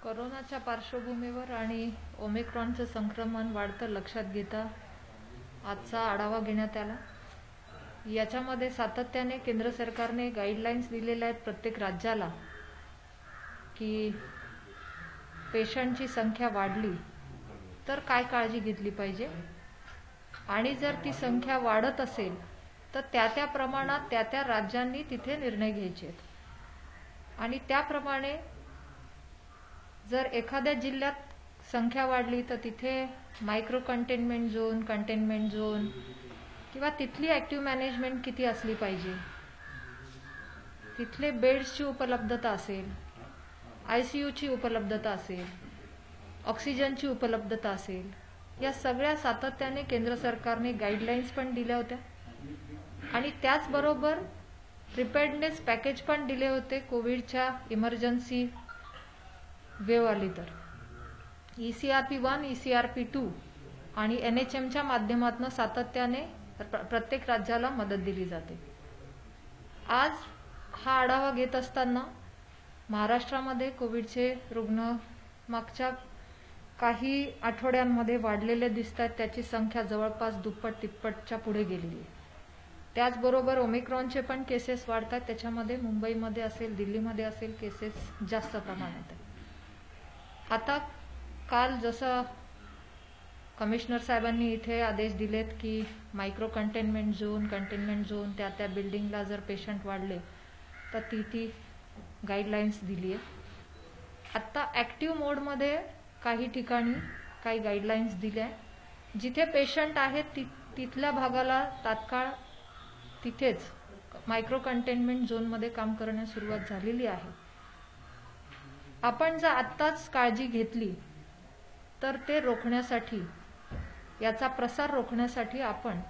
कोरोनाच्या पार्श्वभूमीवर आणि ओमिक्रॉनचं संक्रमण वाढतं लक्षात घेता आजचा आढावा घेण्यात आला। याच्यामध्ये सातत्याने केंद्र सरकारने गाईडलाईन्स दिलेल्या आहेत प्रत्येक राज्याला की पेशंटची संख्या वाढली तर काय काळजी घेतली पाहिजे आणि जर ती संख्या वाढत असेल तर त्या प्रमाणात त्या राज्यांनी तिथे निर्णय घ्यायचे आहेत आणि त्याप्रमाणे जर एखाद्या जिल्ह्यात संख्या वाढली तर तिथे micro containment zone, containment zone किंवा तिथली ॲक्टिव्ह मॅनेजमेंट किती असली पाहिजे, तिथले बेड्सची उपलब्धता असेल, ICUची उपलब्धता असेल, ऑक्सिजनची उपलब्धता असेल, या सगळ्या सातत्याने केंद्र सरकारने गाईडलाईन्स पण दिल्या होत्या आणि त्याचबरोबर प्रिपेअर्डनेस पॅकेज पण दिले होते। कोविडच्या इमर्जन्सी वेव आली तर ECRP1, ECRP2 आणि NHMच्या माध्यमातून सातत्याने प्रत्येक राज्याला मदत दिली जाते। आज हा आढावा घेत असताना महाराष्ट्रामध्ये कोविडचे रुग्ण मागच्या काही आठवड्यांमध्ये वाढलेले दिसतात, त्याची संख्या जवळपास दुप्पट तिप्पटच्या पुढे गेलेली आहे। त्याचबरोबर ओमिक्रॉनचे पण केसेस वाढतात, त्याच्यामध्ये मुंबईमध्ये असेल, दिल्लीमध्ये असेल केसेस जास्त प्रमाणात आहे। आता काल जसं कमिशनर साहेबांनी इथे आदेश दिलेत की micro containment zone, containment zone त्या बिल्डिंगला जर पेशंट वाढले तर ती गाईडलाईन्स दिली आहे। आता ॲक्टिव्ह मोडमध्ये काही ठिकाणी काही गाईडलाईन्स दिल्या, जिथे पेशंट आहेत तिथल्या भागाला तात्काळ तिथेच मायक्रो कंटेनमेंट झोनमध्ये काम करण्यास सुरुवात झालेली आहे। आपण जर आत्ताच काळजी घेतली तर ते रोखण्यासाठी, याचा प्रसार रोखण्यासाठी आपण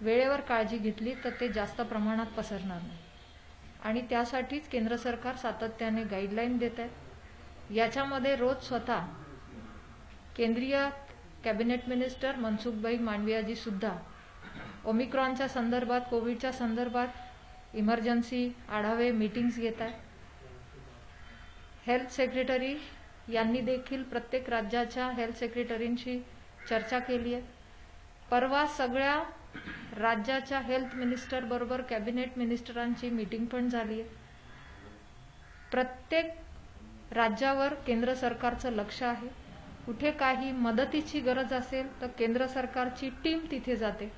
वेळेवर काळजी घेतली तर ते जास्त प्रमाणात पसरणार नाही आणि त्यासाठीच केंद्र सरकार सातत्याने गाईडलाईन देत आहे। याच्यामध्ये रोज स्वतः केंद्रीय कॅबिनेट मिनिस्टर मनसुखभाई मांडवियाजी सुद्धा ओमिक्रॉनच्या संदर्भात, कोविडच्या संदर्भात इमर्जन्सी आढावे मीटिंग्स घेत आहेत। हेल्थ सेक्रेटरी यांनी देखील प्रत्येक राज्याच्या हेल्थ सेक्रेटरींशी चर्चा केली आहे। परवा सगळ्या राज्याच्या हेल्थ मिनिस्टर बरोबर कॅबिनेट मिनिस्टरांची मीटिंग पण झाली आहे। प्रत्येक राज्यावर केंद्र सरकारचं लक्ष आहे। कुठे काही मदतीची गरज असेल तर केंद्र सरकारची टीम तिथे जाते।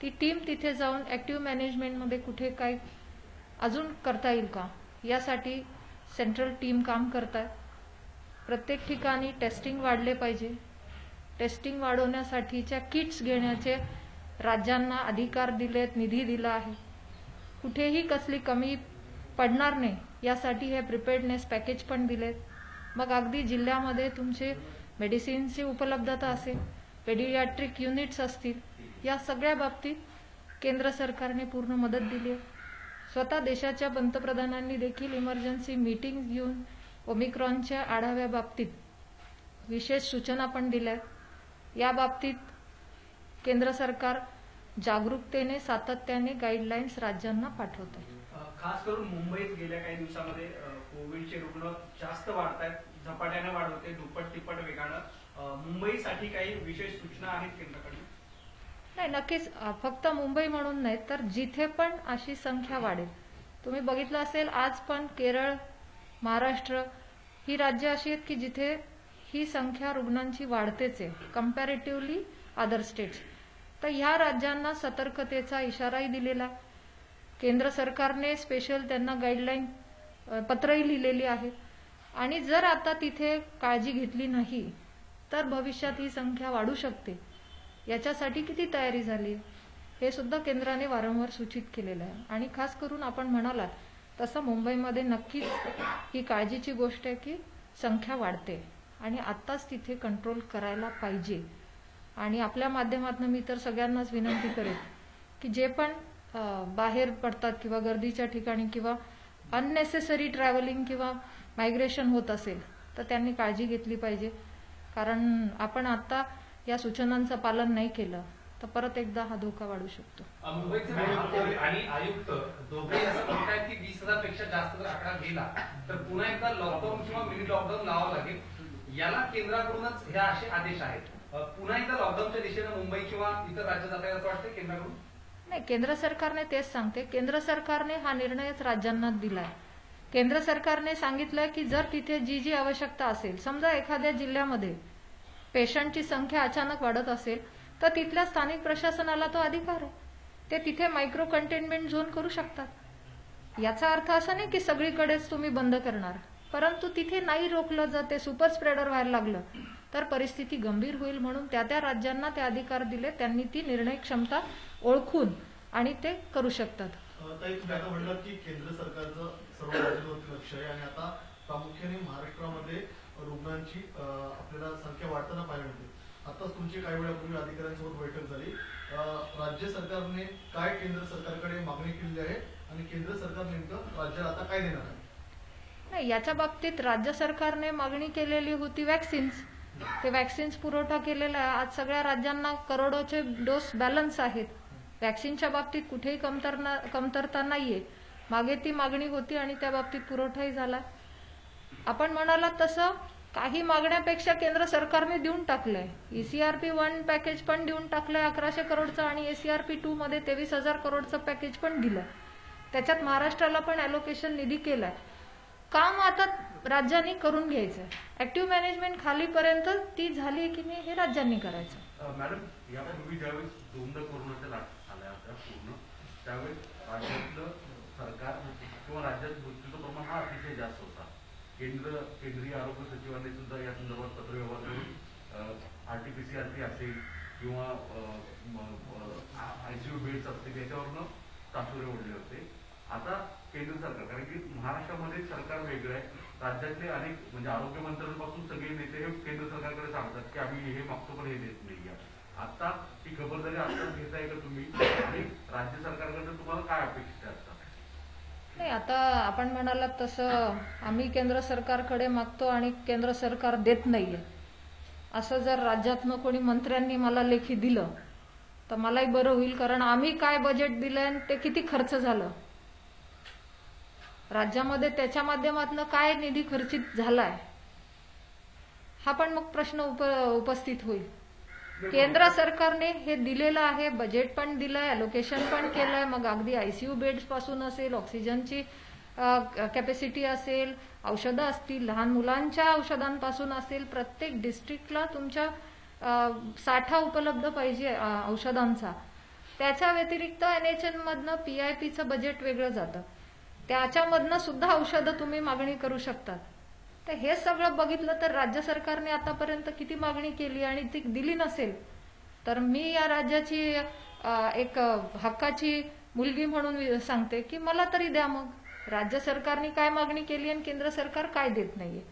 ती टीम तिथे जाऊन ॲक्टिव्ह मॅनेजमेंटमध्ये कुठे काही अजून करता येईल का यासाठी सेंट्रल टीम काम करत आहे। प्रत्येक ठिकाणी टेस्टिंग वाढले पाहिजे। टेस्टिंग वाढवण्यासाठीच्या किट्स घेण्याचे राज्यांना अधिकार दिलेत, निधी दिला आहे। कुठेही कसली कमी पडणार नाही यासाठी हे प्रिपेअर्डनेस पॅकेज पण दिलेत। मग अगदी जिल्ह्यामध्ये तुमचे मेडिसिनची उपलब्धता असेल, पेडियाट्रिक युनिट्स असतील, या सगळ्या बाबतीत केंद्र सरकारने पूर्ण मदत दिली आहे। स्वतः देशाच्या पंतप्रधानांनी देखील इमर्जन्सी मीटिंग घेऊन ओमिक्रॉनच्या आढाव्याबाबतीत विशेष सूचना पण दिल्या। या बाबतीत केंद्र सरकार जागरूकतेने सातत्याने गाईडलाईन्स राज्यांना पाठवत आहे। खास करून मुंबईत गेल्या काही दिवसामध्ये कोविडचे रुग्ण जास्त वाढत आहेत, झपाट्याने वाढवते, दुप्पट तिप्पट वेगानं। मुंबईसाठी काही विशेष सूचना आहेत केंद्राकडून? नाही, नक्कीच फक्त मुंबई म्हणून नाही तर जिथे पण अशी संख्या वाढेल, तुम्ही बघितलं असेल आज पण केरळ, महाराष्ट्र ही राज्य अशी आहेत की जिथे ही संख्या रुग्णांची वाढतेच आहे कंपॅरेटिव्हली अदर स्टेट्स। तर ह्या राज्यांना सतर्कतेचा इशाराही दिलेला, केंद्र सरकारने स्पेशल त्यांना गाईडलाईन पत्रही लिहिलेली आहे आणि जर आता तिथे काळजी घेतली नाही तर भविष्यात ही संख्या वाढू शकते। याच्यासाठी किती तयारी झाली हे सुद्धा केंद्राने वारंवार सूचित केलेलं आहे आणि खास करून आपण म्हणालात तसं मुंबईमध्ये नक्कीच ही काळजीची गोष्ट आहे की संख्या वाढते आणि आत्ताच तिथे कंट्रोल करायला पाहिजे। आणि आपल्या माध्यमातून मी तर सगळ्यांनाच विनंती करेन की जे पण बाहेर पडतात किंवा गर्दीच्या ठिकाणी किंवा अननेसेसरी ट्रॅव्हलिंग किंवा मायग्रेशन होत असेल तर त्यांनी काळजी घेतली पाहिजे, कारण आपण आता या सूचनांचं पालन नाही केलं तर परत एकदा हा धोका वाढू शकतो. मुंबईचे महापौर आणि आयुक्त दोघेही असं म्हणतात की 20,000 पेक्षा जास्त जर आकडा गेला तर पुन्हा एकदा लॉकडाऊन किंवा मिनी लॉकडाऊन लावावं लागेल. याला केंद्राकडूनच हे असे आदेश आहेत. पुन्हा एकदा लॉकडाऊनच्या दिशेने मुंबई किंवा इतर राज्य जात आहे असं वाटतं केंद्राकडून? नाही, केंद्र सरकारने तेच सांगते. केंद्र सरकारने हा निर्णयच राज्यांना दिलाय. केंद्र सरकारने सांगितलंय की जर तिथे जी जी आवश्यकता असेल, समजा एखाद्या जिल्ह्यामध्ये पेशंटची संख्या अचानक वाढत असेल तर तिथल्या स्थानिक प्रशासनाला तो अधिकार आहे. ते तिथे मायक्रो कंटेनमेंट झोन करू शकतात. याचा अर्थ असा नाही की सगळीकडेच तुम्ही बंद करणार, परंतु तिथे नाही रोखलं जर ते सुपर स्प्रेडर व्हायला लागलं तर परिस्थिती गंभीर होईल. म्हणून त्या त्या राज्यांना ते अधिकार दिले. त्यांनी ती निर्णय क्षमता ओळखून आणि ते करू शकतात. ताई, तुम्ही आता म्हणलात की केंद्र सरकारचं सर्व राज्यांवरती लक्ष आहे आणि आता प्रामुख्याने महाराष्ट्रामध्ये रुग्णांची आपल्याला संख्या वाढताना पाहायला मिळते. आताच तुमची काही वेळापूर्वी अधिकाऱ्यांसोबत बैठक झाली. राज्य सरकारने काय केंद्र सरकारकडे मागणी केली आहे आणि केंद्र सरकार नेमकं राज्याला आता काय देणार आहे? नाही, याच्या बाबतीत राज्य सरकारने मागणी केलेली होती वॅक्सिन्स. ते वॅक्सिन्स पुरवठा केलेला आहे. आज सगळ्या राज्यांना करोडोचे डोस बॅलन्स आहेत. वॅक्सिनच्या बाबतीत कुठेही कमतरता नाहीये. मागे ती मागणी होती आणि त्या बाबतीत पुरवठाही झाला. आपण म्हणालात तसं काही मागण्यापेक्षा केंद्र सरकारने देऊन टाकलंय. ECRP 1 पॅकेज पण देऊन टाकलंय 1100 करोडचं आणि ECRP 2 मध्ये 23,000 करोडचं पॅकेज पण दिलंय. त्याच्यात महाराष्ट्राला पण अलोकेशन निधी केलाय. काम आता राज्यांनी करून घ्यायचंय. ऍक्टिव्ह मॅनेजमेंट खालीपर्यंत ती झाली की नाही हे राज्यांनी करायचं. मॅडम, यापूर्वी ज्यावेळेस दोनदा कोरोनाच्या लाट आल्या होत्या पूर्ण, त्यावेळेस राज्यातलं सरकार किंवा राज्यात मृत्यूचं प्रमाण हा अतिशय जास्त होता. केंद्रीय आरोग्य सचिवांनी सुद्धा या संदर्भात पत्रव्यवहार करून RT-PCR असेल किंवा ICU बेड्स असतील याच्यावरनं तासुरे ओढले होते. आता केंद्र सरकार, कारण की महाराष्ट्रामध्ये सरकार वेगळं आहे, राज्यातले अनेक म्हणजे आरोग्य मंत्र्यांपासून सगळे नेते हे केंद्र सरकारकडे सांगतात की आम्ही हे मागतो पण हे देत नाही. आता ही खबरदारी आत्ताच घेताय का तुम्ही आणि राज्य सरकारकडे तुम्हाला काय अपेक्षित आहे? नाही, आता आपण म्हणालात तसं आम्ही केंद्र सरकारकडे मागतो आणि केंद्र सरकार देत नाहीये असं जर राज्यातनं कोणी मंत्र्यांनी मला लेखी दिलं तर मलाही बरं होईल. कारण आम्ही काय बजेट दिलंय ते किती खर्च झालं राज्यामध्ये, त्याच्या माध्यमातून काय निधी खर्चित झालाय हा पण मग प्रश्न उपस्थित होईल. केंद्र सरकारने हे दिलेलं आहे. बजेट पण दिलंय, अलोकेशन पण केलंय. मग अगदी ICU बेड्स पासून असेल, ऑक्सिजनची कॅपॅसिटी असेल, औषधं असतील, लहान मुलांच्या औषधांपासून असेल, प्रत्येक डिस्ट्रिक्टला तुमच्या साठा उपलब्ध पाहिजे औषधांचा. त्याच्या व्यतिरिक्त NHN मधनं PIPचं बजेट वेगळं जातं. त्याच्यामधनं सुद्धा औषधं तुम्ही मागणी करू शकतात. तर हे सगळं बघितलं तर राज्य सरकारने आतापर्यंत किती मागणी केली आणि ती दिली नसेल तर मी या राज्याची एक हक्काची मुलगी म्हणून सांगते की मला तरी द्या. मग राज्य सरकारने काय मागणी केली आणि केंद्र सरकार काय देत नाहीये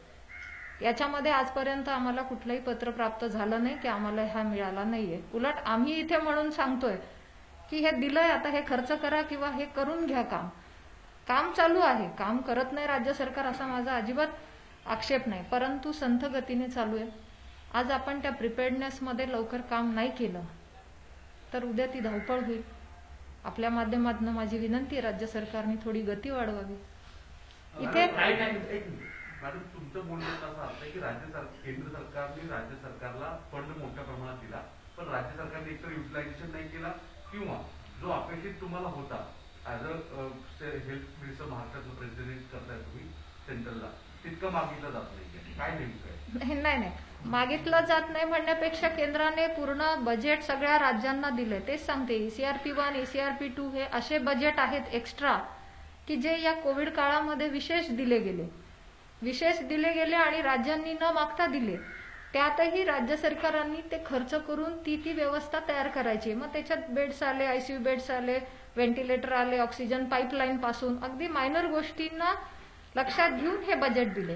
याच्यामध्ये आजपर्यंत आम्हाला कुठलंही पत्र प्राप्त झालं नाही की आम्हाला हा मिळाला नाहीये. उलट आम्ही इथे म्हणून सांगतोय की हे दिलंय, आता हे खर्च करा किंवा हे करून घ्या. काम चालू आहे. काम करत नाही राज्य सरकार असा माझा अजिबात आक्षेप नाही, परंतु संथ गतीने चालू आहे. आज आपण त्या प्रिपेअर्डनेसमध्ये लवकर काम नाही केलं तर उद्या ती धावपळ होईल. आपल्या माध्यमातून माझी विनंती आहे राज्य सरकारने थोडी गती वाढवावी. इथे मॅडम, तुमचं बोलणं असं असतं की केंद्र सरकारने राज्य सरकारला फंड मोठ्या प्रमाणात दिला, पण राज्य सरकारने एकतर युटिलायझेशन नाही केला किंवा जो अपेक्षित तुम्हाला होता ऍज अ हेल्थ मिनिस्टर महाराष्ट्राचं प्रेसिडेंट करताय तुम्ही सेंट्रलला, तितकं मागितलं जात नाही. काय नेमकं? नाही, मागितलं जात नाही म्हणण्यापेक्षा केंद्राने पूर्ण बजेट सगळ्या राज्यांना दिले. तेच सांगते, ECRP 1 ECRP 2 हे असे बजेट आहेत एक्स्ट्रा की जे या कोविड काळामध्ये विशेष दिले गेले आणि राज्यांनी न मागता दिले. त्यातही राज्य सरकारांनी ते खर्च करून ती व्यवस्था तयार करायची. मग त्याच्यात बेड्स आले, ICU बेड्स आले, व्हेंटिलेटर आले, ऑक्सिजन पाईपलाईन पासून अगदी मायनर गोष्टींना लक्षात घेऊन हे बजेट दिले.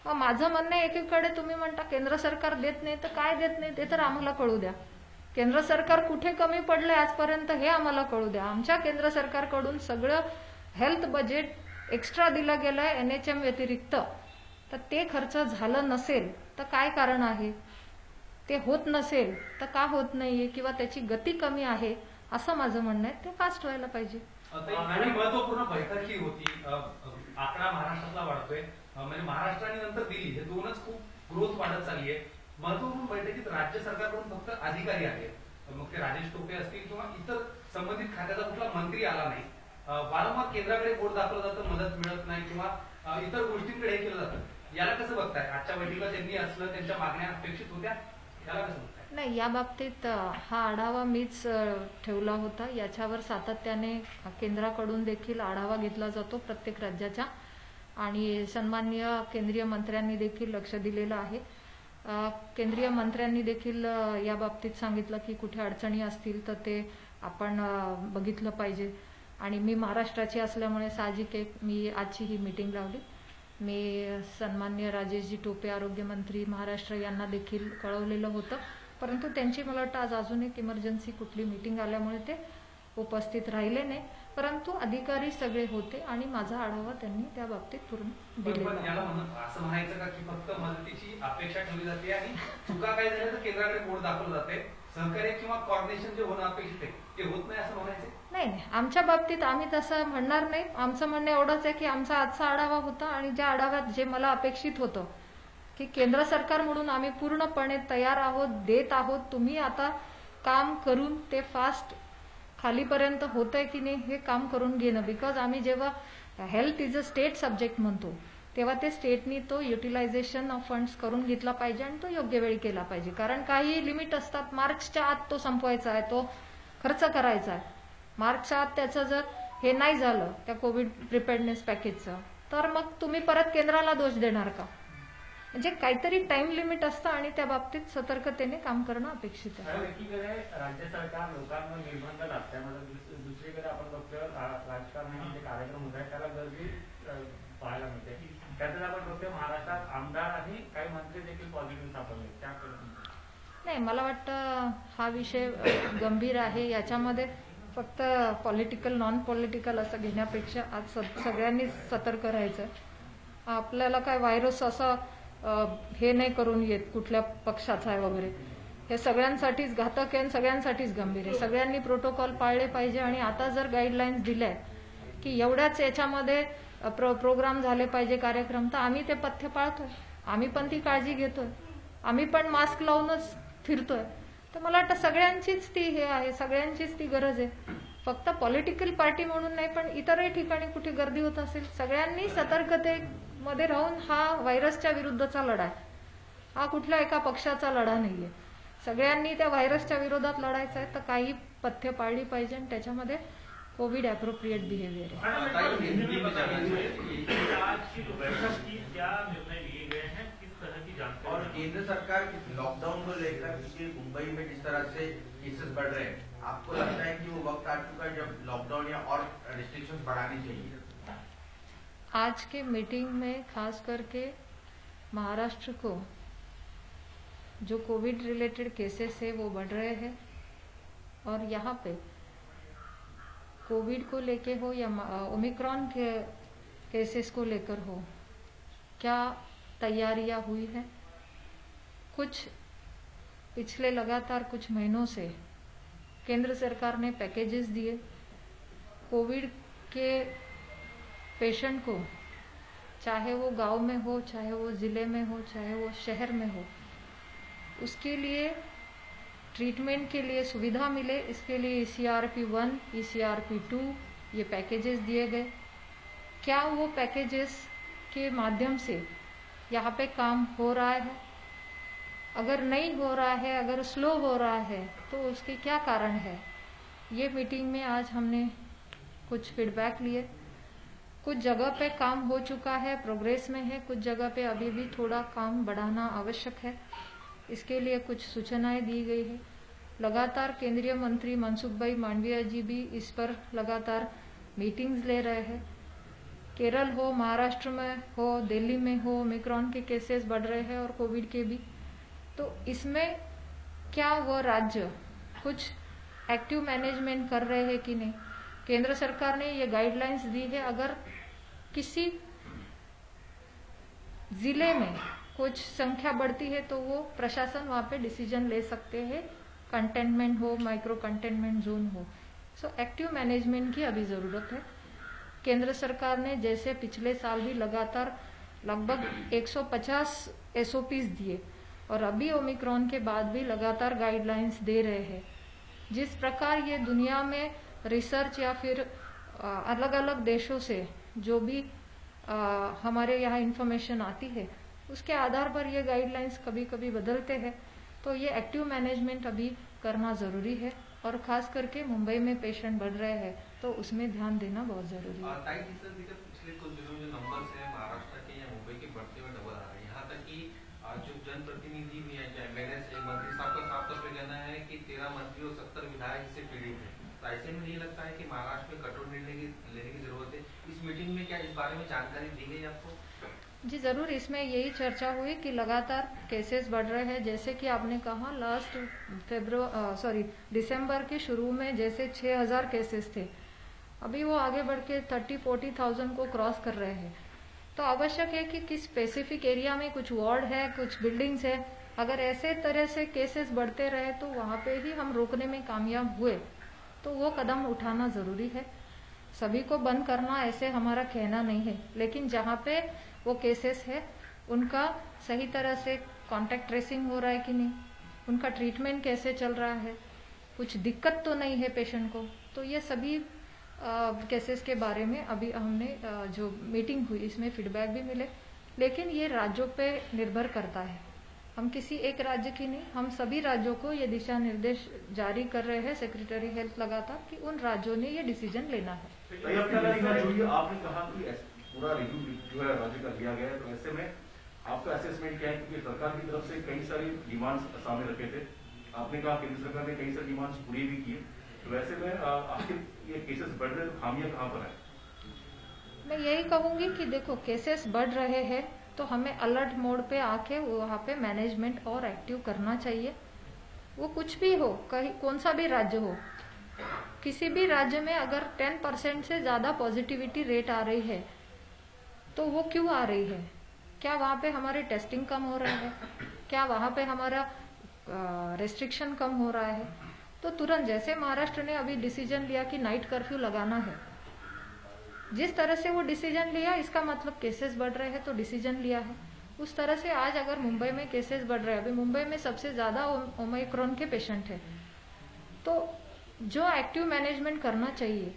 मग माझं म्हणणं एकीकडे तुम्ही म्हणता केंद्र सरकार देत नाही, तर काय देत नाही ते तर आम्हाला कळू द्या. केंद्र सरकार कुठे कमी पडलंय आजपर्यंत हे आम्हाला कळू द्या. आमच्या केंद्र सरकारकडून सगळं हेल्थ बजेट एक्स्ट्रा दिलं गेलंय NHM व्यतिरिक्त, तर ते खर्च झालं नसेल तर काय कारण आहे? ते होत नसेल तर का होत नाहीये किंवा त्याची गती कमी आहे असं माझं म्हणणं आहे. ते फास्ट व्हायला पाहिजे. आणि महत्वपूर्ण बैठक ही होती. आकडा महाराष्ट्रातला वाढतोय, म्हणजे महाराष्ट्र आणि नंतर दिल्ली हे दोनच खूप ग्रोथ वाढत चालली आहे. महत्वपूर्ण बैठकीत राज्य सरकारकडून फक्त अधिकारी आहेत, मग ते राजेश टोपे असतील किंवा इतर संबंधित खात्याचा कुठला मंत्री आला नाही. वारंवार केंद्राकडे बोट दाखवलं जातं, मदत मिळत नाही किंवा इतर गोष्टींकडे हे केलं जातं. याला कसं बघताय? आजच्या बैठकीला त्यांनी असलं, त्यांच्या मागण्या अपेक्षित होत्या, याला कसं बघताय? नाही, या बाबतीत हा आढावा मीच ठेवला होता. याच्यावर सातत्याने केंद्राकडून देखील आढावा घेतला जातो प्रत्येक राज्याचा, आणि सन्माननीय केंद्रीय मंत्र्यांनी देखील लक्ष दिलेलं आहे. केंद्रीय मंत्र्यांनी देखील या बाबतीत सांगितलं की कुठे अडचणी असतील तर ते आपण बघितलं पाहिजे. आणि मी महाराष्ट्राची असल्यामुळे साहजिक एक मी आजची ही मीटिंग लावली. मी सन्माननीय राजेशजी टोपे आरोग्यमंत्री महाराष्ट्र यांना देखील कळवलेलं होतं, परंतु त्यांची मला वाटतं आज अजून एक इमर्जन्सी कुठली मीटिंग आल्यामुळे ते उपस्थित राहिले नाही. परंतु अधिकारी सगळे होते आणि माझा आढावा त्यांनी त्या बाबतीत पूर्ण दिलेला. असं म्हणायचं का की फक्त मदतीची अपेक्षा ठेवली जाते आणि चुका काय झाल्या तर केंद्राकडे बोट दाखवलं जाते, सहकार्य किंवा कॉर्डिनेशन जे होणं अपेक्षित आहे ते होत नाही असं म्हणायचं? नाही, आमच्या बाबतीत आम्ही तसं म्हणणार नाही. आमचं म्हणणं एवढंच आहे की आमचा आजचा आढावा होता आणि ज्या आढाव्यात जे मला अपेक्षित होतं की केंद्र सरकार म्हणून आम्ही पूर्णपणे तयार आहोत, देत आहोत. तुम्ही आता काम करून ते फास्ट खालीपर्यंत होतंय की नाही हे काम करून घेणं. बिकॉज आम्ही जेव्हा health is a state subject म्हणतो तेव्हा ते स्टेटनी तो युटिलायझेशन ऑफ फंड्स करून घेतला पाहिजे आणि तो योग्य वेळी केला पाहिजे. कारण काही लिमिट असतात, मार्चच्या आत तो संपवायचा आहे, तो खर्च करायचा आहे. मार्चच्या आत त्याचं जर हे नाही झालं त्या कोविड प्रिपेअर्डनेस पॅकेजचं, तर मग तुम्ही परत केंद्राला दोष देणार का? म्हणजे काहीतरी टाइम लिमिट असतं आणि त्या बाबतीत सतर्कतेने काम करणं अपेक्षित आहे. एकीकडे राज्य सरकार लोकांवर निर्बंध टाकते, दुसरीकडे आपण बघतो राजकारणाचे कार्यक्रम होत आहेत त्याला गर्दी पाहायला मिळते. त्यातच आपण बघतोय महाराष्ट्रात आमदार आणि काही मंत्री देखील पॉझिटिव्ह सापडले. त्याकडे नाही, मला वाटतं हा विषय गंभीर आहे. याच्यामध्ये फक्त पॉलिटिकल नॉन पॉलिटिकल असं घेण्यापेक्षा आज सगळ्यांनी सतर्क राहायचं. आपल्याला काय व्हायरस असा हे नाही करून येत कुठल्या पक्षाचा आहे वगैरे, हे सगळ्यांसाठीच घातक आहे आणि सगळ्यांसाठीच गंभीर आहे. सगळ्यांनी प्रोटोकॉल पाळले पाहिजे. आणि आता जर गाईडलाईन्स दिल्या की एवढ्याच याच्यामध्ये प्रोग्राम झाले पाहिजे, कार्यक्रम, तर आम्ही ते पथ्य पाळतोय, आम्ही पण ती काळजी घेतोय, आम्ही पण मास्क लावूनच फिरतोय. तर मला वाटतं सगळ्यांचीच ती हे आहे, सगळ्यांचीच ती गरज आहे. फक्त पॉलिटिकल पार्टी म्हणून नाही, पण इतरही ठिकाणी कुठे गर्दी होत असेल सगळ्यांनी सतर्कतेमध्ये राहून हा व्हायरसच्या विरुद्धचा लढा आहे. हा कुठल्या एका पक्षाचा लढा नाहीये. सगळ्यांनी त्या व्हायरसच्या विरोधात लढायचं आहे. तर काही पथ्य पाळली पाहिजे आणि त्याच्यामध्ये कोविड अप्रोप्रिएट बिहेवियर है। और केंद्र सरकार लॉकडाउन को लेकर मुंबई में जिस तरह से केसेस बढ़ रहे हैं, आपको लगता है कि वो वक्त आ चुका है जब लॉकडाउन या और रिस्ट्रिक्शंस बढ़ानी चाहिए? आज के मीटिंग में खास करके महाराष्ट्र को जो कोविड रिलेटेड केसेस है वो बढ़ रहे हैं और यहाँ पे कोविड को लेके हो या ओमिक्रॉन के केसेस को लेकर हो, क्या तैयारियां हुई हैं? कुछ पिछले लगातार कुछ महीनों से केंद्र सरकार ने पैकेजेस दिए कोविड के पेशेंट को, चाहे वो गांव में हो, चाहे वो जिले में हो, चाहे वो शहर में हो, उसके लिए ट्रीटमेंट के लिए सुविधा मिले, इसके लिए ECRP 1, ECRP 2 ये पैकेजेस दिए गए। क्या वो पैकेजेस के माध्यम से यहाँ पे काम हो रहा है? अगर नहीं हो रहा है, अगर स्लो हो रहा है, तो उसके क्या कारण है? ये मीटिंग में आज हमने कुछ फीडबैक लिए। कुछ जगह पे काम हो चुका है, प्रोग्रेस में है, कुछ जगह पे अभी भी थोड़ा काम बढ़ाना आवश्यक है, इसके लिए कुछ सूचनाएं दी गई है। लगातार केंद्रीय मंत्री मनसुख भाई मांडविया जी भी इस पर लगातार मीटिंग्स ले रहे हैं। केरल हो, महाराष्ट्र में हो, दिल्ली में हो, ओमिक्रॉन के केसेस बढ़ रहे हैं और कोविड के भी, तो इसमें क्या वो राज्य कुछ एक्टिव मैनेजमेंट कर रहे हैं कि नहीं? केंद्र सरकार ने ये गाइडलाइंस दी है, अगर किसी जिले में कुछ संख्या बढ़ती है तो वो प्रशासन वहाँ पे डिसीजन ले सकते हैं, कंटेनमेंट हो, माइक्रो कंटेनमेंट जोन हो। सो एक्टिव मैनेजमेंट की अभी जरूरत है। केंद्र सरकार ने जैसे पिछले साल भी लगातार लगभग 150 SOPs दिए और अभी ओमिक्रॉन के बाद भी लगातार गाइडलाइंस दे रहे हैं। जिस प्रकार ये दुनिया में रिसर्च या फिर अलग अलग देशों से जो भी हमारे यहाँ इंफॉर्मेशन आती है उसके आधार पर ये गाइडलाइंस कभी कभी बदलते हैं। तो ये एक्टिव मैनेजमेंट अभी करना जरूरी है और खास करके मुंबई में पेशेंट बढ़ रहे हैं तो उसमें ध्यान देना बहुत जरूरी है। पिछले कुछ दिनों जो नंबर्स हैं महाराष्ट्र के या मुंबई के बढ़ते हुए डबल आ रहे हैं। यहाँ तक कि जो जनप्रतिनिधि भी है, एमएलए मंत्री साहब का साफ तौर पर कहना है कि 13 मंत्री और 70 विधायक इससे पीड़ित है। तो ऐसे में नहीं लगता है कि महाराष्ट्र में कठोर निर्णय लेने की जरूरत है? इस मीटिंग में क्या इस बारे में जानकारी दी गई आपको? जी जरूर, इसमें यही चर्चा हुई कि लगातार केसेस बढ़ रहे हैं। जैसे कि आपने कहा लास्ट दिसंबर के शुरू में जैसे 6000 केसेस थे, अभी वो आगे बढ़ के 30-40,000 को क्रॉस कर रहे हैं। तो आवश्यक है कि किस स्पेसिफिक एरिया में कुछ वार्ड है, कुछ बिल्डिंग्स है, अगर ऐसे तरह से केसेस बढ़ते रहे तो वहां पे ही हम रोकने में कामयाब हुए तो वो कदम उठाना जरूरी है। सभी को बंद करना ऐसे हमारा कहना नहीं है, लेकिन जहाँ पे वो केसेस है उनका सही तरह से कांटेक्ट ट्रेसिंग हो रहा है कि नहीं, उनका ट्रीटमेंट कैसे चल रहा है, कुछ दिक्कत तो नहीं है पेशेंट को। तो ये सभी केसेस के बारे में अभी हमने जो मीटिंग हुई इसमें फीडबैक भी मिले। लेकिन ये राज्यों पे निर्भर करता है, हम किसी एक राज्य की नहीं, हम सभी राज्यों को ये दिशा निर्देश जारी कर रहे हैं सेक्रेटरी हेल्थ लगातार कि उन राज्यों ने ये डिसीजन लेना है। आपने कहा कि पूरा रिव्यू जो है राज्य का लिया गया है, तो ऐसे में आपका असेसमेंट क्या है? क्योंकि सरकार की तरफ से कई सारी डिमांड्स सामने रखे थे, आपने कहा केंद्र सरकार ने कई सारी डिमांड्स पूरी भी की, तो ऐसे में आपके ये केसेस बढ़ रहे हैं तो खामियां कहाँ पर है? मैं यही कहूंगी कि देखो केसेस बढ़ रहे हैं तो हमें अलर्ट मोड पे आके वहाँ पे मैनेजमेंट और एक्टिव करना चाहिए। वो कुछ भी हो, कहीं कौन सा भी राज्य हो, किसी भी राज्य में अगर 10% से ज्यादा पॉजिटिविटी रेट आ रही है तो वो क्यों आ रही है? क्या वहाँ पे हमारे टेस्टिंग कम हो रहा है? क्या वहाँ पे हमारा रेस्ट्रिक्शन कम हो रहा है? तो तुरंत जैसे महाराष्ट्र ने अभी डिसीजन लिया कि नाइट कर्फ्यू लगाना है, जिस तरह से वो डिसीजन लिया इसका मतलब केसेस बढ़ रहे हैं तो डिसीजन लिया है। उस तरह से आज अगर मुंबई में केसेस बढ़ रहे हैं, अभी मुंबई में सबसे ज्यादा ओमिक्रॉन के पेशेंट है, तो जो एक्टिव मैनेजमेंट करना चाहिए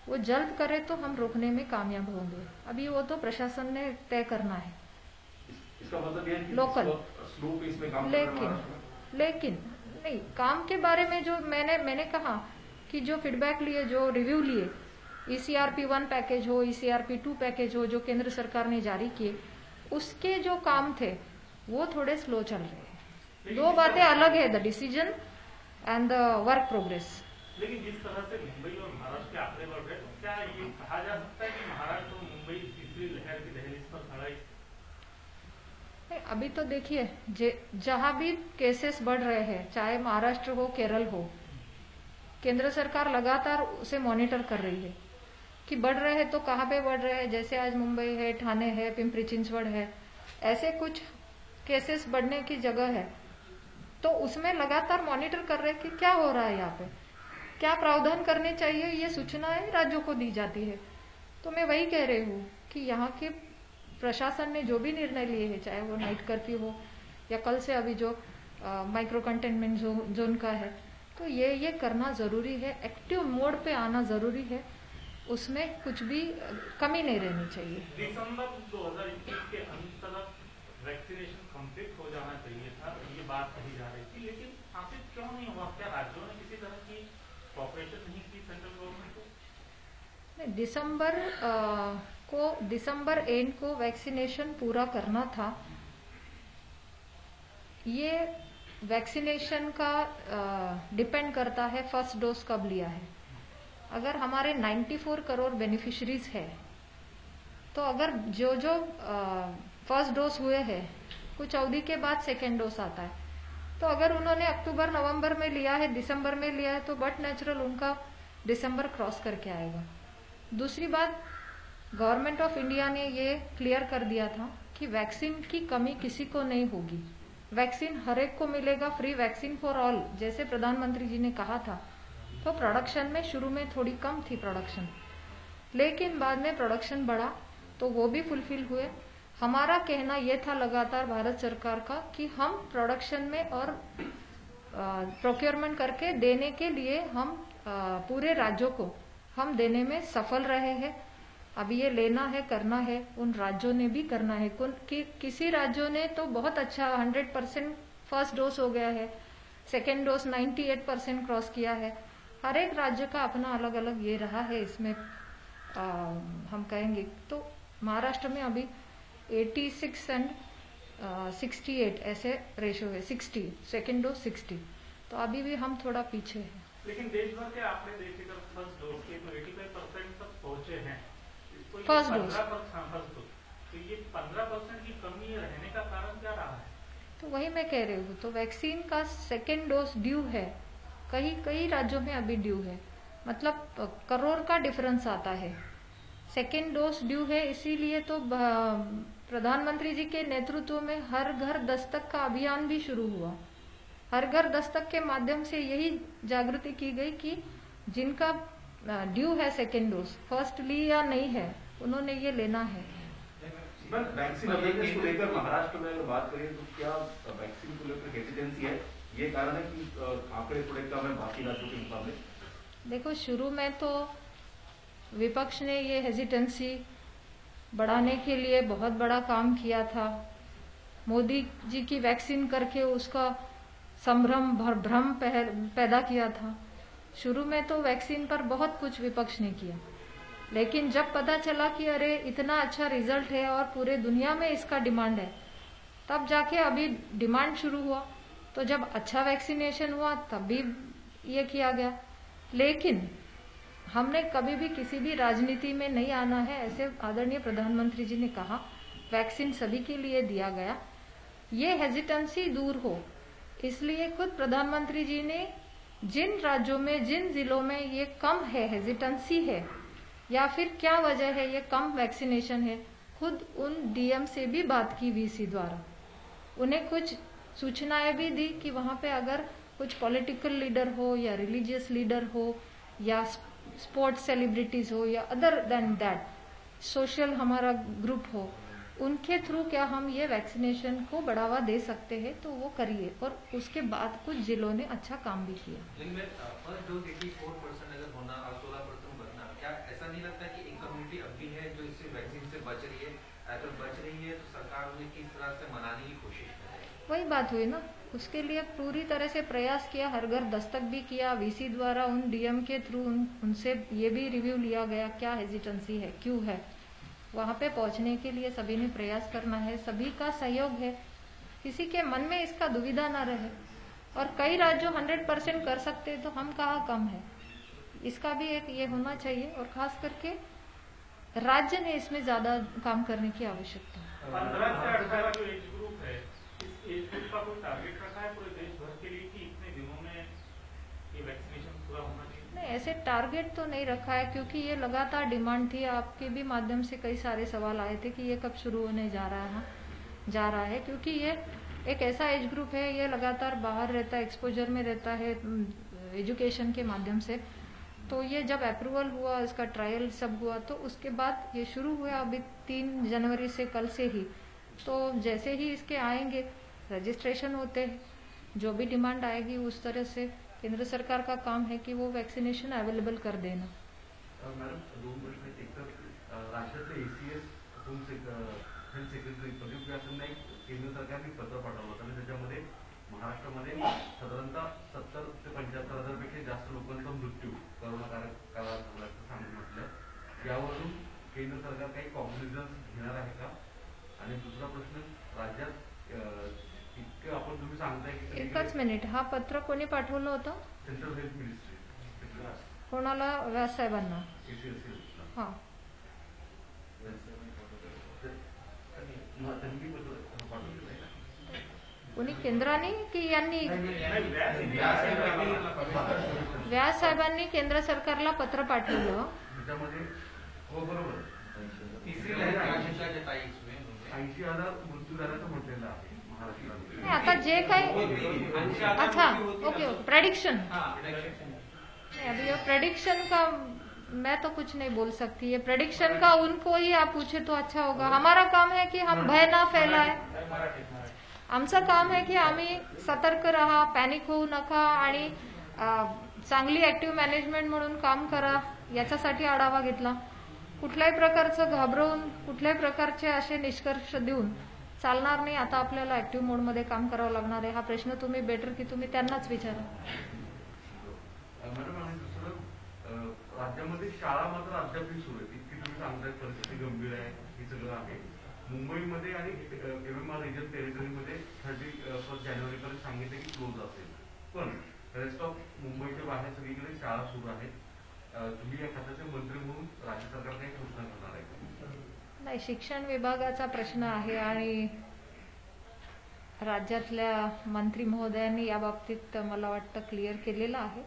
वो जल्द करे तो हम रोकने में कामयाब होंगे। अभी वो तो प्रशासन ने तय करना है, इसका मतलब ये है कि लोकल। स्लो पेस में काम लेकिन नहीं, काम के बारे में जो मैंने कहा कि जो फीडबैक लिए, जो रिव्यू लिए, ECRP 1 पैकेज हो, ECRP 2 पैकेज हो जो केंद्र सरकार ने जारी किए, उसके जो काम थे वो थोड़े स्लो चल रहे हैं। दो बातें अलग है, the decision end the work progress. लेकिन जिस तरह से मुंबई और महाराष्ट्र के आंकड़े बढ़ रहे हैं, तो क्या ये कहा जा सकता है कि महाराष्ट्र और मुंबई तीसरी लहर की दहलीज पर खड़ा है? अभी तो देखिए जहां भी केसेस बढ़ रहे हैं, चाहे महाराष्ट्र हो, केरल हो, केंद्र सरकार लगातार उसे मॉनिटर कर रही है कि बढ़ रहे हैं तो कहाँ पे बढ़ रहे हैं। जैसे आज मुंबई है, ठाणे है, पिंपरी चिंचवड़ है, ऐसे कुछ केसेस बढ़ने की जगह है तो उसमें लगातार मॉनिटर कर रहे हैं कि क्या हो रहा है, यहाँ पे क्या प्रावधान करने चाहिए, ये सूचनाएं राज्यों को दी जाती है। तो मैं वही कह रही हूँ कि यहाँ के प्रशासन ने जो भी निर्णय लिए हैं, चाहे वो नाइट कर्फ्यू हो या कल से अभी जो माइक्रो कंटेनमेंट जोन का है, तो ये करना जरूरी है, एक्टिव मोड पे आना जरूरी है, उसमें कुछ भी कमी नहीं रहनी चाहिए। दिसंबर 2021 के अंत तक वैक्सीनेशन कंप्लीट हो जाना चाहिए था, ये बात कही जा रही थी, लेकिन आखिर क्यों नहीं हुआ? क्या राज्यों ने किसी तरह की कॉपरेशन नहीं की सेंट्रल गवर्नमेंट को? नहीं, दिसंबर एंड को वैक्सीनेशन पूरा करना था। ये वैक्सीनेशन का डिपेंड करता है फर्स्ट डोज कब लिया है। अगर हमारे 94 करोड़ बेनिफिशरीज है तो अगर जो फर्स्ट डोज हुए हैं कुछ अवधि के बाद सेकेंड डोज आता है, तो अगर उन्होंने अक्टूबर नवंबर में लिया है, दिसंबर में लिया है, तो बट नेचुरल उनका दिसंबर क्रॉस करके आएगा। दूसरी बात, गवर्नमेंट ऑफ इंडिया ने ये क्लियर कर दिया था कि वैक्सीन की कमी किसी को नहीं होगी, वैक्सीन हर एक को मिलेगा, फ्री वैक्सीन फॉर ऑल, जैसे प्रधानमंत्री जी ने कहा था। तो प्रोडक्शन में शुरू में थोड़ी कम थी प्रोडक्शन, लेकिन बाद में प्रोडक्शन बढ़ा तो वो भी फुलफिल हुए। हमारा कहना यह था लगातार भारत सरकार का कि हम प्रोडक्शन में और प्रोक्योरमेंट करके देने के लिए हम पूरे राज्यों को हम देने में सफल रहे हैं। अब ये लेना है, करना है, उन राज्यों ने भी करना है। किसी राज्यों ने तो बहुत अच्छा 100% फर्स्ट डोज हो गया है, सेकेंड डोज 98% क्रॉस किया है। हर एक राज्य का अपना अलग अलग ये रहा है। इसमें हम कहेंगे तो महाराष्ट्र में अभी 86 एंड 68 ऐसे रेशो है, 60 सेकेंड डोज 60, तो अभी भी हम थोड़ा पीछे हैं। लेकिन देश भर के आपने देखे तो फर्स्ट डोज के तो 85% तक पहुंचे हैं। फर्स्ट डोज तो ये 15% की कमी रहने का कारण क्या रहा है? तो वही मैं कह रही हूँ, तो वैक्सीन का सेकेंड डोज ड्यू है, कई राज्यों में अभी ड्यू है, मतलब करोड़ का डिफरेंस आता है। सेकेंड डोज ड्यू है, इसीलिए तो प्रधानमंत्री जी के नेतृत्व में हर घर दस्तक का अभियान भी शुरू हुआ। हर घर दस्तक के माध्यम से यही जागृति की गई कि जिनका ड्यू है सेकेंड डोज, फर्स्ट ली या नहीं है, उन्होंने ये लेना है। वैक्सीन अवेयरनेस को लेकर महाराष्ट्र में अगर बात करें तो क्या वैक्सीन को लेकर हेजिटेंसी है? ये कारण है कि आंकड़े थोड़े कम है बाकी राज्यों के मुकाबले? देखो, शुरू में तो विपक्ष ने ये हेजिटेंसी बढ़ाने के लिए बहुत बड़ा काम किया था। मोदी जी की वैक्सीन करके उसका संभ्रम भ्रम पैदा किया था। शुरू में तो वैक्सीन पर बहुत कुछ विपक्ष ने किया, लेकिन जब पता चला कि अरे इतना अच्छा रिजल्ट है और पूरे दुनिया में इसका डिमांड है, तब जाके अभी डिमांड शुरू हुआ। तो जब अच्छा वैक्सीनेशन हुआ तब भी ये किया गया। लेकिन हमने कभी भी किसी भी राजनीति में नहीं आना है, ऐसे आदरणीय प्रधानमंत्री जी ने कहा। वैक्सीन सभी के लिए दिया गया, ये हेजिटेंसी दूर हो, इसलिए खुद प्रधानमंत्री जी ने जिन राज्यों में, जिन जिलों में ये कम है, हेजिटेंसी है या फिर क्या वजह है ये कम वैक्सीनेशन है, खुद उन डीएम से भी बात की वीसी द्वारा। उन्हें कुछ सूचनाएं भी दी कि वहां पे अगर कुछ पॉलिटिकल लीडर हो या रिलीजियस लीडर हो या स्पोर्ट्स सेलिब्रिटीज हो या अदर देन दैट सोशल हमारा ग्रुप हो, उनके थ्रू क्या हम ये वैक्सीनेशन को बढ़ावा दे सकते हैं, तो वो करिए। और उसके बाद कुछ जिलों ने अच्छा काम भी किया। जिनमें फर्स्ट डोज 84% अगर होना और 16% बढ़ना, क्या ऐसा नहीं लगता कि एक कम्युनिटी अब भी है जो इससे वैक्सीन से बच रही है? अगर बच रही है तो सरकार उन्हें किस तरह से मनाने की कोशिश कर रही है? वही बात हुई ना, उसके लिए पूरी तरह से प्रयास किया, हर घर दस्तक भी किया, वीसी द्वारा उन डीएम के थ्रू उनसे ये भी रिव्यू लिया गया क्या हेजिटेंसी है, क्यों है। वहां पे पहुंचने के लिए सभी ने प्रयास करना है, सभी का सहयोग है, किसी के मन में इसका दुविधा ना रहे। और कई राज्यों 100% कर सकते तो हम कहाँ कम है, इसका भी एक ये होना चाहिए। और खास करके राज्य ने इसमें ज्यादा काम करने की आवश्यकता है। 15 से 18 जो एज ग्रुप है, इस एज ग्रुप का कोई टारगेट रखा है पूरे देश भर के लिए कि इतने दिनों में ये वैक्सीनेशन पूरा होना चाहिए? नहीं, ऐसे टारगेट तो नहीं रखा है, क्योंकि ये लगातार डिमांड थी। आपके भी माध्यम से कई सारे सवाल आए थे कि ये कब शुरू होने जा रहा है, क्योंकि ये एक ऐसा एज ग्रुप है, ये लगातार बाहर रहता है, एक्सपोजर में रहता है एजुकेशन के माध्यम से। तो ये जब अप्रूवल हुआ, इसका ट्रायल सब हुआ, तो उसके बाद ये शुरू हुआ अभी 3 जनवरी से, कल से ही। तो जैसे ही इसके आएंगे रजिस्ट्रेशन होते हैं, जो भी डिमांड आएगी उस तरह से केंद्र सरकार का काम है कि वो वैक्सीनेशन अवेलेबल कर देना। मॅडम, 2 प्रश्न आहेत. एक तर राज्याचे ACS health secretary Pradeep Vyas यांना एक केंद्र सरकारने पत्र पाठवलं होतं आणि त्याच्यामध्ये महाराष्ट्रामध्ये साधारणतः 70 ते 75 हजारपेक्षा जास्त लोकांचा मृत्यू करोना काळात झाल्याचं सांगून म्हटलं. यावरून केंद्र सरकार काही कॉग्निझन्स घेणार आहे का? आणि दुसरा प्रश्न, राज्यात इतकं आपण तुम्ही सांगताय की एकच मिनिट, हा पत्र कोणी पाठवलं होतं? सेंट्रल हेल्थ मिनिस्ट्री कोणाला? व्यास साहेबांना? हा, त्यांनी पत्र पाठवलेलं आहे. कोणी केंद्राने की यांनी? व्यास साहेबांनी केंद्र सरकारला पत्र पाठवलं. त्याच्यामध्ये हो बरोबर. तीसरी लहर की आशंका जताई इसमें 80,000 मृत्यू झाल्याचं म्हटलेलं आहे महाराष्ट्रामध्ये. नाही, आता जे काही अच्छा ओके प्रेडिक्शन अभी ये प्रेडिक्शन का मैं तो कुछ नहीं बोल सकती, ये प्रेडिक्शन का उनको ही आप पूछे तो अच्छा होगा. हमारा काम है की हम भय ना फैलाय. आमचं काम आहे की आम्ही सतर्क राहा, पॅनिक होऊ नका आणि चांगली ऍक्टिव्ह मॅनेजमेंट म्हणून काम करा, याच्यासाठी आढावा घेतला. कुठल्याही प्रकारचं घाबरवून कुठल्याही प्रकारचे असे निष्कर्ष देऊन चालणार नाही. आता आपल्याला ऍक्टिव्ह मोडमध्ये काम करावं लागणार आहे. हा प्रश्न तुम्ही बेटर की तुम्ही त्यांनाच विचारा. मॅडम आणि दुसरं राज्यामध्ये शाळा मात्र अद्यापही सुरू आहे. इतकी तुम्ही सांगताय परिस्थिती गंभीर आहे, हे सगळं आहे. मुंबईमध्ये आणि MMR रिजन टेरिटरीमध्ये 31 जानेवारीपर्यंत सांगितले की क्लोज असेल, पण रेस्ट ऑफ मुंबईच्या बाहेर सगळीकडे शाळा सुरू आहेत. तुम्ही या खात्याचे मंत्री म्हणून राज्य सरकार काही घोषणा करणार आहे का? नाही, शिक्षण विभागाचा प्रश्न आहे आणि राज्यातल्या मंत्री महोदयांनी या बाबतीत मला वाटतं क्लिअर केलेलं आहे.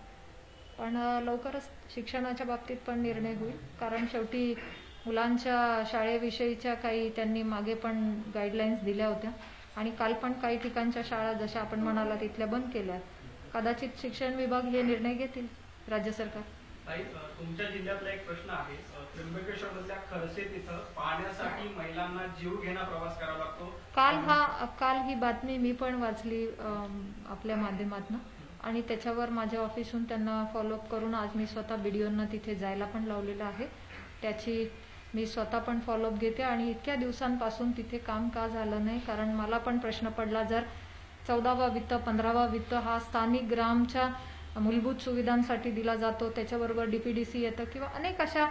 पण लवकरच शिक्षणाच्या बाबतीत पण निर्णय होईल, कारण शेवटी मुलांच्या शाळेविषयीच्या काही त्यांनी मागे पण गाईडलाईन्स दिल्या होत्या आणि काल पण काही ठिकाणच्या शाळा जशा आपण म्हणाला तिथल्या बंद केल्या. कदाचित शिक्षण विभाग हे निर्णय घेतील, राज्य सरकार. तुमच्या जिल्ह्यातला एक प्रश्न आहे. त्र्यंबकेश्वरमधल्या खरसे तिथं पाण्यासाठी महिलांना जीव घेणा प्रवास करावा लागतो. काल ही बातमी मी पण वाचली आपल्या माध्यमातून आणि त्याच्यावर माझ्या ऑफिसहून त्यांना फॉलोअप करून आज मी स्वतः BDOंना तिथे जायला पण लावलेलं आहे. त्याची मी स्वतः पण फॉलोअप घेते आणि इतक्या दिवसांपासून तिथे काम का झालं नाही, कारण मला पण प्रश्न पडला, जर 14वा वित्त 15वा वित्त हा स्थानिक ग्रामच्या मूलभूत सुविधांसाठी दिला जातो, त्याच्याबरोबर DPDC येतं किंवा अनेक अशा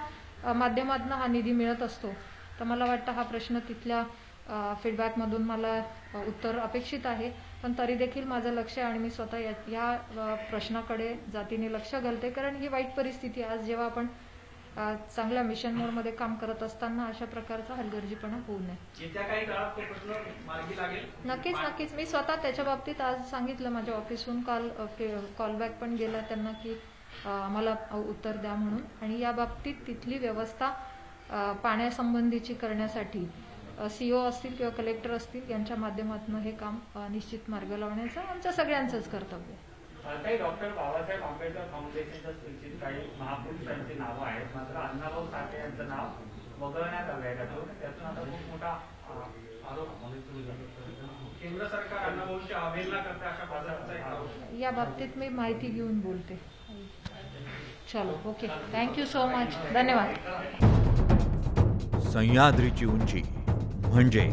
माध्यमातून हा निधी मिळत असतो, तर मला वाटतं हा प्रश्न तिथल्या फीडबॅकमधून मला उत्तर अपेक्षित आहे. पण तरी देखील माझं लक्ष आणि मी स्वतः या प्रश्नाकडे जातीने लक्ष घालते, कारण ही वाईट परिस्थिती आज जेव्हा आपण चांगल्या मिशन मोडमध्ये काम करत असताना अशा प्रकारचा हलगर्जीपणा होऊ नये. येत्या काही काळात तो प्रश्न मार्गी लागेल. नक्कीच मी स्वतः त्याच्या बाबतीत आज सांगितलं, माझ्या ऑफिसहून काल कॉलबॅक पण गेला त्यांना की आम्हाला उत्तर द्या म्हणून. आणि या बाबतीत तिथली व्यवस्था पाण्यासंबंधीची करण्यासाठी CO असतील किंवा कलेक्टर असतील यांच्या माध्यमातून हे काम निश्चित मार्ग लावण्याचं आमच्या सगळ्यांचंच कर्तव्य आहे. काही डॉक्टर बाबासाहेब आंबेडकर फाउंडेशनच्या सूचीत काही महापुरुषांची नावं आहेत, मात्र अण्णाभाऊ साठे यांचं नाव वगळण्यात आलं आहे. त्यातून आता खूप मोठा आरोप केंद्र सरकार अण्णाभाऊची अवहेलना करते अशा बाजाराचा एक आरोप. या बाबतीत मी माहिती घेऊन बोलते. चलो ओके, थँक्यू सो मच, धन्यवाद. सह्याद्रीची उंची म्हणजे